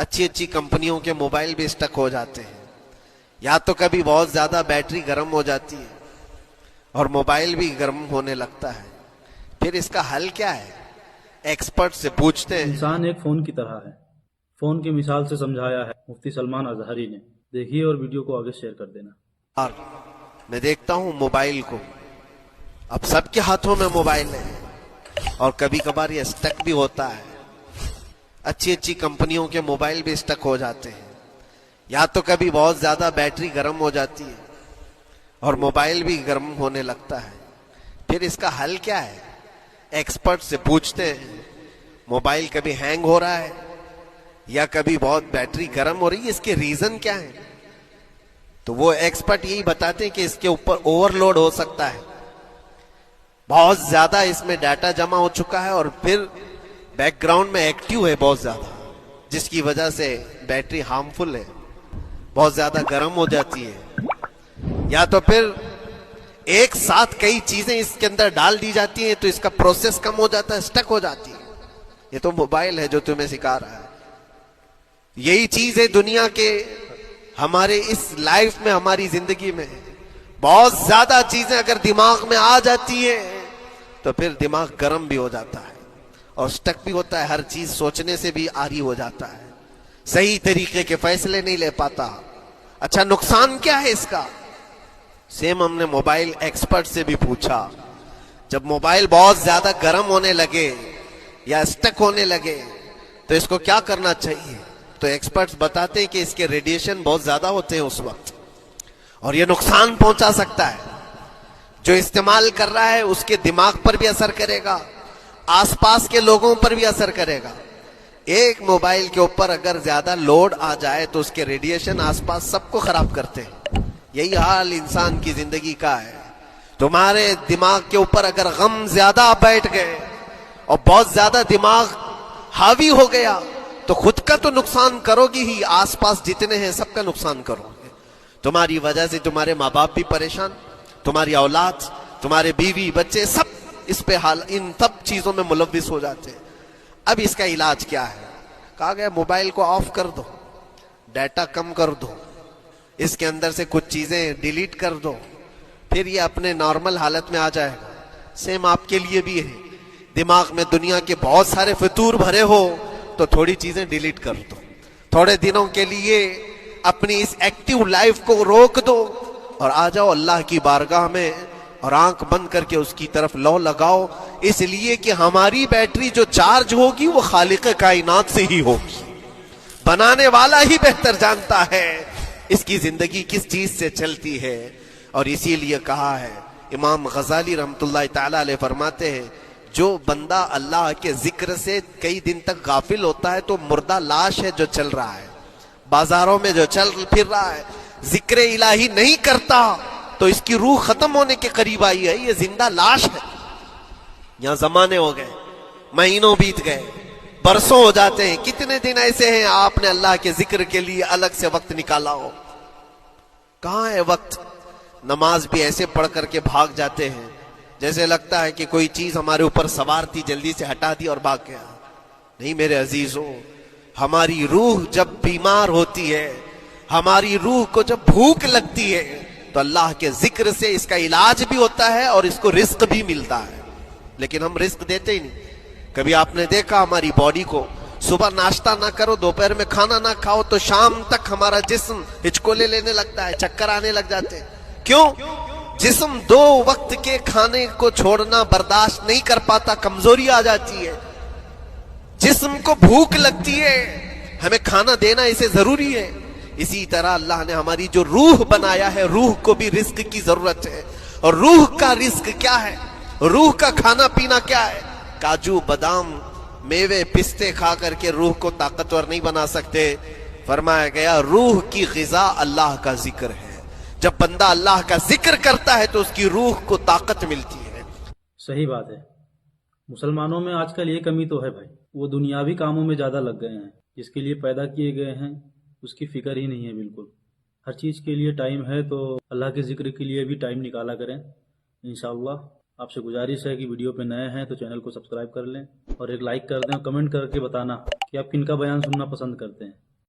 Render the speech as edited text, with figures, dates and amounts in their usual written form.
अच्छी अच्छी कंपनियों के मोबाइल भी स्टक हो जाते हैं, या तो कभी बहुत ज्यादा बैटरी गर्म हो जाती है और मोबाइल भी गर्म होने लगता है। फिर इसका हल क्या है? एक्सपर्ट से पूछते हैं। इंसान एक फोन की तरह है। फोन की मिसाल से समझाया है मुफ्ती सलमान अजहरी ने। देखिए और वीडियो को आगे शेयर कर देना। और मैं देखता हूं मोबाइल को, अब सबके हाथों में मोबाइल है और कभी कभार ये स्टक भी होता है। अच्छी अच्छी कंपनियों के मोबाइल भी स्टक हो जाते हैं, या तो कभी बहुत ज्यादा बैटरी गर्म हो जाती है और मोबाइल भी गर्म होने लगता है। फिर इसका हल क्या है? एक्सपर्ट से पूछते हैं। मोबाइल कभी हैंग हो रहा है या कभी बहुत बैटरी गर्म हो रही है, इसके रीजन क्या है? तो वो एक्सपर्ट यही बताते हैं कि इसके ऊपर ओवरलोड हो सकता है, बहुत ज्यादा इसमें डाटा जमा हो चुका है और फिर बैकग्राउंड में एक्टिव है बहुत ज्यादा, जिसकी वजह से बैटरी हार्मफुल है, बहुत ज्यादा गर्म हो जाती है। या तो फिर एक साथ कई चीजें इसके अंदर डाल दी जाती हैं तो इसका प्रोसेस कम हो जाता है, स्टक हो जाती है। ये तो मोबाइल है जो तुम्हें सिखा रहा है। यही चीज है दुनिया के हमारे इस लाइफ में, हमारी जिंदगी में बहुत ज्यादा चीजें अगर दिमाग में आ जाती है तो फिर दिमाग गर्म भी हो जाता है और स्टक भी होता है, हर चीज सोचने से भी आरी हो जाता है, सही तरीके के फैसले नहीं ले पाता। अच्छा, नुकसान क्या है इसका? सेम हमने मोबाइल एक्सपर्ट से भी पूछा। जब मोबाइल बहुत ज्यादा गर्म होने लगे या स्टक होने लगे तो इसको क्या करना चाहिए? तो एक्सपर्ट्स बताते हैं कि इसके रेडिएशन बहुत ज्यादा होते हैं उस वक्त और ये नुकसान पहुंचा सकता है। जो इस्तेमाल कर रहा है उसके दिमाग पर भी असर करेगा, आसपास के लोगों पर भी असर करेगा। एक मोबाइल के ऊपर अगर ज्यादा लोड आ जाए तो उसके रेडिएशन आसपास सबको खराब करते हैं। यही हाल इंसान की जिंदगी का है। तुम्हारे दिमाग के ऊपर अगर गम ज्यादा बैठ गए और बहुत ज्यादा दिमाग हावी हो गया तो खुद का तो नुकसान करोगी ही, आसपास जितने हैं सबका नुकसान करोगे। तुम्हारी वजह से तुम्हारे माँ बाप भी परेशान, तुम्हारी औलाद, तुम्हारे बीवी बच्चे सब इस पे हाल, इन सब चीजों में मुलव्विस हो जाते हैं। अब इसका इलाज क्या है? कहा गया मोबाइल को ऑफ कर दो, डाटा कम कर दो, इसके अंदर से कुछ चीजें डिलीट कर दो, फिर ये अपने नॉर्मल हालत में आ जाएगा। सेम आपके लिए भी है, दिमाग में दुनिया के बहुत सारे फितूर भरे हो तो थोड़ी चीजें डिलीट कर दो, थोड़े दिनों के लिए अपनी इस एक्टिव लाइफ को रोक दो और आ जाओ अल्लाह की बारगाह में और आंख बंद करके उसकी तरफ लौ लगाओ। इसलिए कि हमारी बैटरी जो चार्ज होगी वो खालिक कायनात से ही होगी, बनाने वाला ही बेहतर जानता है इसकी जिंदगी किस चीज से चलती है। और इसीलिए कहा है, इमाम गजाली रहमतुल्लाह ताला अलैह फरमाते हैं, जो बंदा अल्लाह के जिक्र से कई दिन तक गाफिल होता है तो मुर्दा लाश है जो चल रहा है, बाजारों में जो चल फिर रहा है, जिक्र इलाही नहीं करता तो इसकी रूह खत्म होने के करीब आई है, ये जिंदा लाश है। यहां जमाने हो गए, महीनों बीत गए, बरसों हो जाते हैं, कितने दिन ऐसे हैं आपने अल्लाह के जिक्र के लिए अलग से वक्त निकाला हो? कहां है वक्त? नमाज भी ऐसे पढ़ करके भाग जाते हैं जैसे लगता है कि कोई चीज हमारे ऊपर सवार थी, जल्दी से हटा दी और भाग गया। नहीं मेरे अजीजों, हमारी रूह जब बीमार होती है, हमारी रूह को जब भूख लगती है तो अल्लाह के जिक्र से इसका इलाज भी होता है और इसको रिस्क भी मिलता है। लेकिन हम रिस्क देते ही नहीं। कभी आपने देखा हमारी बॉडी को, सुबह नाश्ता ना करो, दोपहर में खाना ना खाओ तो शाम तक हमारा जिस्म हिचकोले लेने लगता है, चक्कर आने लग जाते हैं। क्यों? जिस्म 2 वक्त के खाने को छोड़ना बर्दाश्त नहीं कर पाता, कमजोरी आ जाती है, जिस्म को भूख लगती है, हमें खाना देना इसे जरूरी है। इसी तरह अल्लाह ने हमारी जो रूह बनाया है, रूह को भी रिस्क की जरूरत है। और रूह का रिस्क क्या है? रूह का खाना पीना क्या है? काजू बादाम मेवे पिस्ते खा करके रूह को ताकतवर नहीं बना सकते। फरमाया गया रूह की ग़िज़ा अल्लाह का जिक्र है। जब बंदा अल्लाह का जिक्र करता है तो उसकी रूह को ताकत मिलती है। सही बात है। मुसलमानों में आजकल ये कमी तो है भाई, वो दुनियावी कामों में ज्यादा लग गए हैं, जिसके लिए पैदा किए गए हैं उसकी फिक्र ही नहीं है बिल्कुल। हर चीज के लिए टाइम है तो अल्लाह के जिक्र के लिए भी टाइम निकाला करें इंशाअल्लाह। आपसे गुजारिश है कि वीडियो पे नए हैं तो चैनल को सब्सक्राइब कर लें और एक लाइक कर दें और कमेंट करके बताना कि आप किनका बयान सुनना पसंद करते हैं।